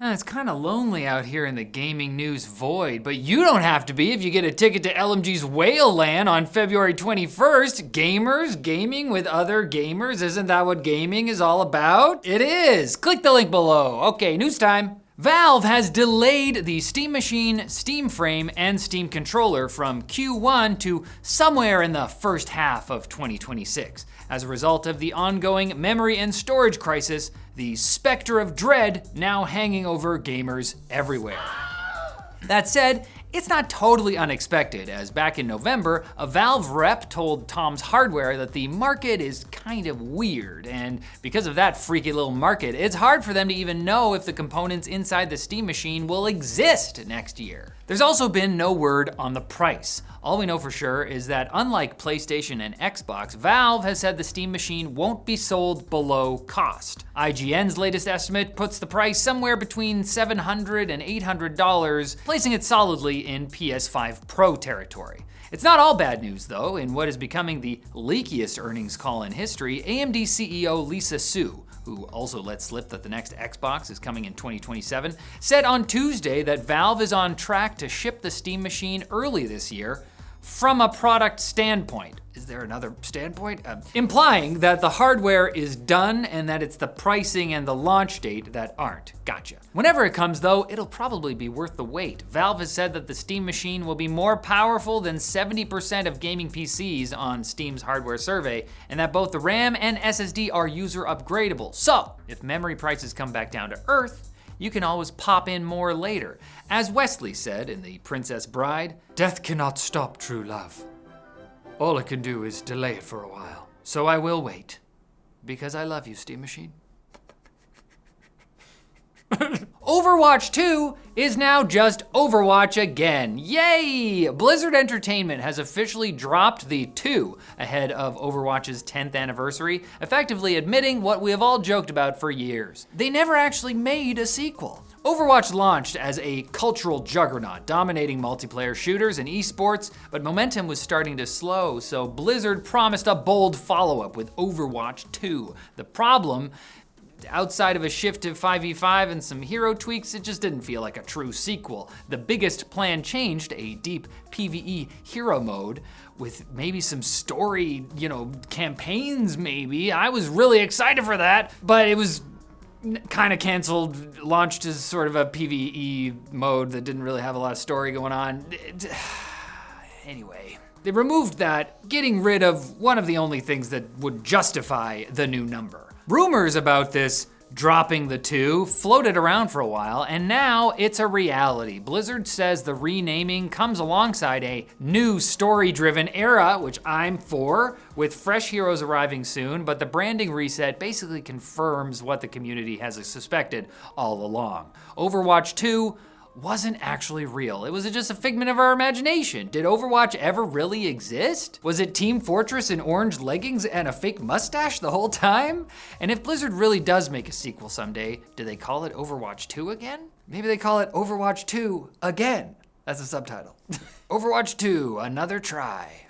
It's kind of lonely out here in the gaming news void, but you don't have to be if you get a ticket to LMG's Whaleland on February 21st. Gamers gaming with other gamers, isn't that what gaming is all about? It is. Click the link below. Okay, news time. Valve has delayed the Steam Machine, Steam Frame, and Steam Controller from Q1 to somewhere in the first half of 2026. As a result of the ongoing memory and storage crisis, the specter of dread now hanging over gamers everywhere. That said, it's not totally unexpected, as back in November, a Valve rep told Tom's Hardware that the market is kind of weird, and because of that freaky little market, it's hard for them to even know if the components inside the Steam Machine will exist next year. There's also been no word on the price. All we know for sure is that unlike PlayStation and Xbox, Valve has said the Steam Machine won't be sold below cost. IGN's latest estimate puts the price somewhere between $700 and $800, placing it solidly in PS5 Pro territory. It's not all bad news though. In what is becoming the leakiest earnings call in history, AMD CEO Lisa Su, who also let slip that the next Xbox is coming in 2027, said on Tuesday that Valve is on track to ship the Steam Machine early this year from a product standpoint. Is there another standpoint? Implying that the hardware is done and that it's the pricing and the launch date that aren't. Gotcha. Whenever it comes though, it'll probably be worth the wait. Valve has said that the Steam Machine will be more powerful than 70% of gaming PCs on Steam's hardware survey, and that both the RAM and SSD are user upgradable. So, if memory prices come back down to earth, you can always pop in more later. As Wesley said in The Princess Bride, "Death cannot stop true love. All it can do is delay it for a while. So I will wait, because I love you, Steam Machine." Overwatch 2 is now just Overwatch again. Yay! Blizzard Entertainment has officially dropped the 2 ahead of Overwatch's 10th anniversary, effectively admitting what we have all joked about for years. They never actually made a sequel. Overwatch launched as a cultural juggernaut, dominating multiplayer shooters and esports, but momentum was starting to slow, so Blizzard promised a bold follow-up with Overwatch 2. The problem, outside of a shift to 5v5 and some hero tweaks, it just didn't feel like a true sequel. The biggest plan changed, a deep PvE hero mode with maybe some story, campaigns maybe. I was really excited for that, but it was kind of canceled, launched as sort of a PvE mode that didn't really have a lot of story going on. Anyway, they removed that, getting rid of one of the only things that would justify the new number. Rumors about this dropping the 2 floated around for a while, and now it's a reality. Blizzard says the renaming comes alongside a new story-driven era, which I'm for, with fresh heroes arriving soon, but the branding reset basically confirms what the community has suspected all along. Overwatch 2 wasn't actually real. It was just a figment of our imagination. Did Overwatch ever really exist? Was it Team Fortress in orange leggings and a fake mustache the whole time? And if Blizzard really does make a sequel someday, do they call it Overwatch 2 again? Maybe they call it Overwatch 2 again. That's the subtitle. Overwatch 2, another try.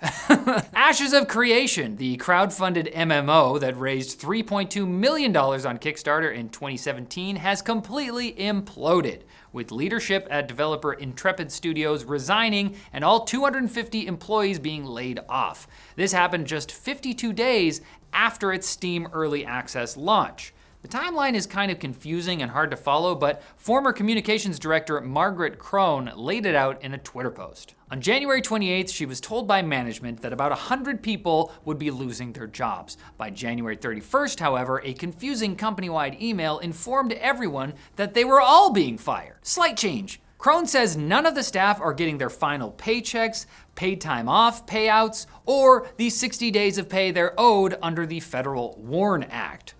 Ashes of Creation, the crowdfunded MMO that raised $3.2 million on Kickstarter in 2017, has completely imploded, with leadership at developer Intrepid Studios resigning and all 250 employees being laid off. This happened just 52 days after its Steam Early Access launch. The timeline is kind of confusing and hard to follow, but former communications director Margaret Crone laid it out in a Twitter post. On January 28th, she was told by management that about 100 people would be losing their jobs. By January 31st, however, a confusing company-wide email informed everyone that they were all being fired. Slight change. Crone says none of the staff are getting their final paychecks, paid time off payouts, or the 60 days of pay they're owed under the Federal WARN Act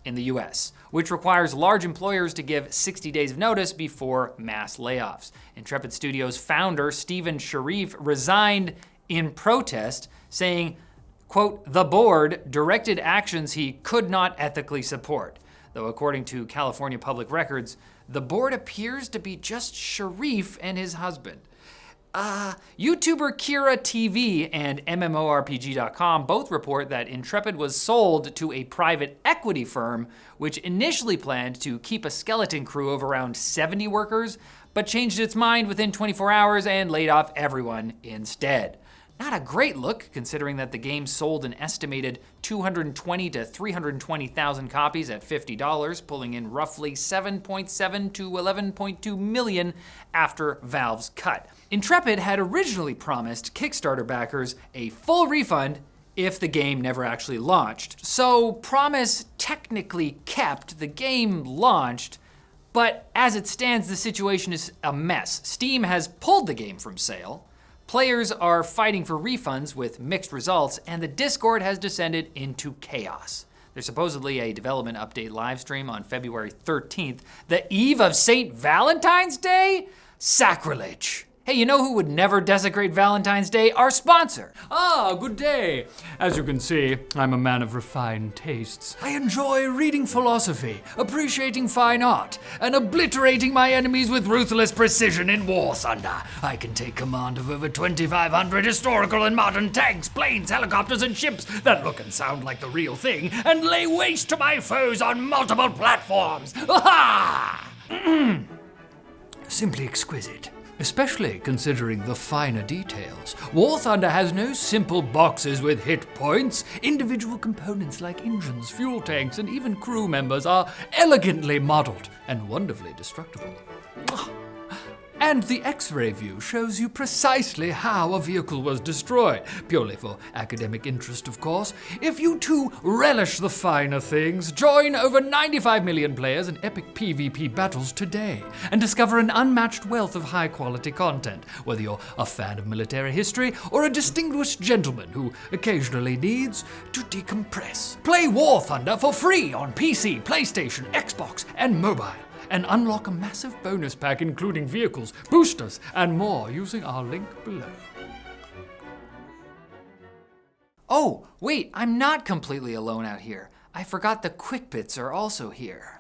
in the US, which requires large employers to give 60 days of notice before mass layoffs. Intrepid Studios founder Stephen Sharif resigned in protest, saying, quote, "The board directed actions he could not ethically support." Though according to California Public Records, the board appears to be just Sharif and his husband. YouTuber Kira TV and MMORPG.com both report that Intrepid was sold to a private equity firm, which initially planned to keep a skeleton crew of around 70 workers, but changed its mind within 24 hours and laid off everyone instead. Not a great look, considering that the game sold an estimated 220 to 320,000 copies at $50, pulling in roughly 7.7 to 11.2 million after Valve's cut. Intrepid had originally promised Kickstarter backers a full refund if the game never actually launched. So promise technically kept, the game launched, but as it stands, the situation is a mess. Steam has pulled the game from sale. Players are fighting for refunds with mixed results, and the Discord has descended into chaos. There's supposedly a development update livestream on February 13th, the eve of St. Valentine's Day? Sacrilege. Hey, you know who would never desecrate Valentine's Day? Our sponsor. Good day. As you can see, I'm a man of refined tastes. I enjoy reading philosophy, appreciating fine art, and obliterating my enemies with ruthless precision in War Thunder. I can take command of over 2,500 historical and modern tanks, planes, helicopters, and ships that look and sound like the real thing, and lay waste to my foes on multiple platforms. Simply exquisite. Especially considering the finer details. War Thunder has no simple boxes with hit points. Individual components like engines, fuel tanks, and even crew members are elegantly modeled and wonderfully destructible. And the X-ray view shows you precisely how a vehicle was destroyed, purely for academic interest, of course. If you too relish the finer things, join over 95 million players in epic PvP battles today and discover an unmatched wealth of high-quality content, whether you're a fan of military history or a distinguished gentleman who occasionally needs to decompress. Play War Thunder for free on PC, PlayStation, Xbox, and mobile, and unlock a massive bonus pack including vehicles, boosters, and more using our link below. Oh, wait, I'm not completely alone out here. I forgot the Quick Bits are also here.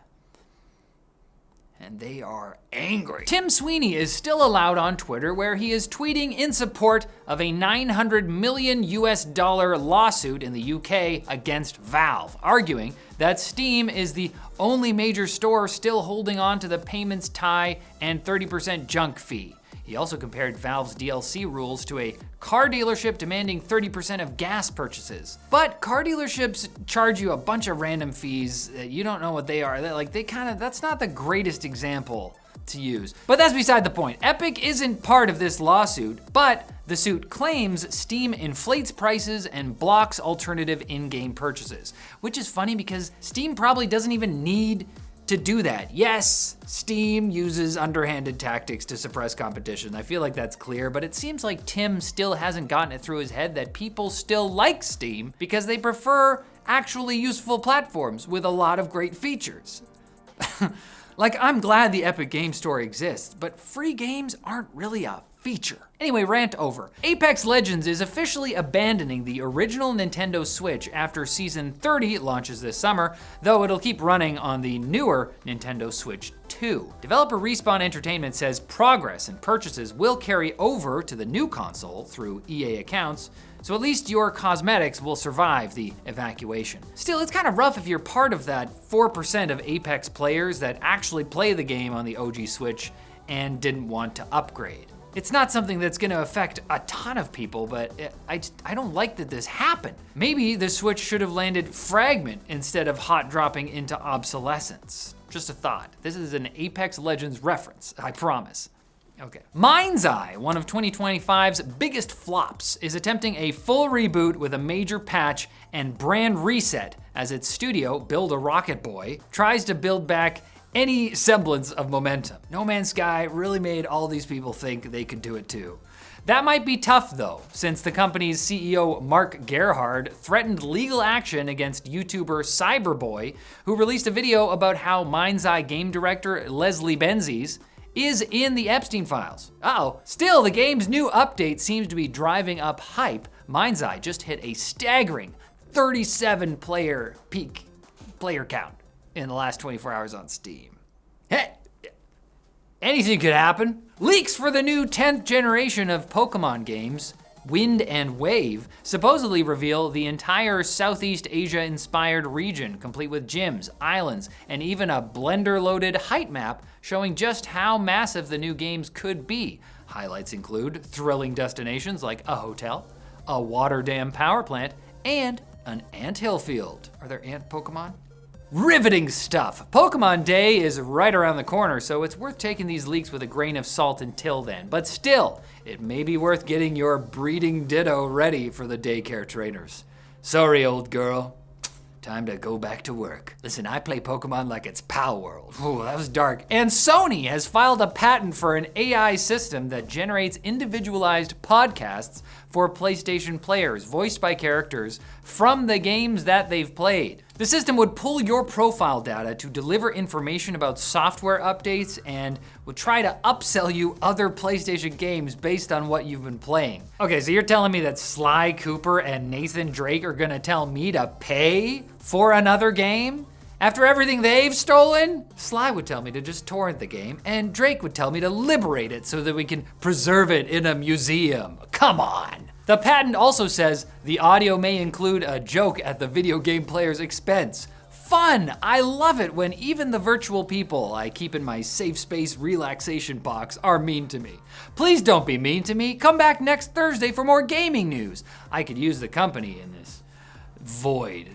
And they are angry. Tim Sweeney is still allowed on Twitter, where he is tweeting in support of a $900 million lawsuit in the UK against Valve, arguing that Steam is the only major store still holding on to the payments tie and 30% junk fee. He also compared Valve's DLC rules to a car dealership demanding 30% of gas purchases. But car dealerships charge you a bunch of random fees that you don't know what they are. That's not the greatest example to use. But that's beside the point. Epic isn't part of this lawsuit, but the suit claims Steam inflates prices and blocks alternative in-game purchases, which is funny because Steam probably doesn't even need to do that. Yes, Steam uses underhanded tactics to suppress competition. I feel like that's clear, but it seems like Tim still hasn't gotten it through his head that people still like Steam because they prefer actually useful platforms with a lot of great features. Like, I'm glad the Epic Game Store exists, but free games aren't really a feature. Anyway, rant over. Apex Legends is officially abandoning the original Nintendo Switch after Season 30 launches this summer, though it'll keep running on the newer Nintendo Switch 2. Developer Respawn Entertainment says progress and purchases will carry over to the new console through EA accounts, so at least your cosmetics will survive the evacuation. Still, it's kind of rough if you're part of that 4% of Apex players that actually play the game on the OG Switch and didn't want to upgrade. It's not something that's gonna affect a ton of people, but I don't like that this happened. Maybe the Switch should have landed Fragment instead of hot dropping into obsolescence. Just a thought. This is an Apex Legends reference, I promise. Okay. MindsEye, one of 2025's biggest flops, is attempting a full reboot with a major patch and brand reset as its studio, Build a Rocket Boy, tries to build back any semblance of momentum. No Man's Sky really made all these people think they could do it too. That might be tough though, since the company's CEO Mark Gerhard threatened legal action against YouTuber Cyberboy, who released a video about how MindsEye game director Leslie Benzies is in the Epstein files. Uh-oh. Still, the game's new update seems to be driving up hype. MindsEye just hit a staggering 37 player peak player count in the last 24 hours on Steam. Hey, Anything could happen. Leaks for the new 10th generation of Pokemon games, Wind and Wave, supposedly reveal the entire Southeast Asia-inspired region, complete with gyms, islands, and even a Blender-loaded height map showing just how massive the new games could be. Highlights include thrilling destinations like a hotel, a water dam power plant, and an anthill field. Are there ant Pokemon? Riveting stuff. Pokemon Day is right around the corner, so it's worth taking these leaks with a grain of salt until then. But still, it may be worth getting your breeding ditto ready for the daycare trainers. Sorry, old girl. Time to go back to work. Listen, I play Pokemon like it's Pal World. Ooh, that was dark. And Sony has filed a patent for an AI system that generates individualized podcasts for PlayStation players, voiced by characters from the games that they've played. The system would pull your profile data to deliver information about software updates and would try to upsell you other PlayStation games based on what you've been playing. Okay, so you're telling me that Sly Cooper and Nathan Drake are gonna tell me to pay for another game? After everything they've stolen? Sly would tell me to just torrent the game, and Drake would tell me to liberate it so that we can preserve it in a museum. Come on. The patent also says the audio may include a joke at the video game player's expense. Fun! I love it when even the virtual people I keep in my safe space relaxation box are mean to me. Please don't be mean to me. Come back next Thursday for more gaming news. I could use the company in this void.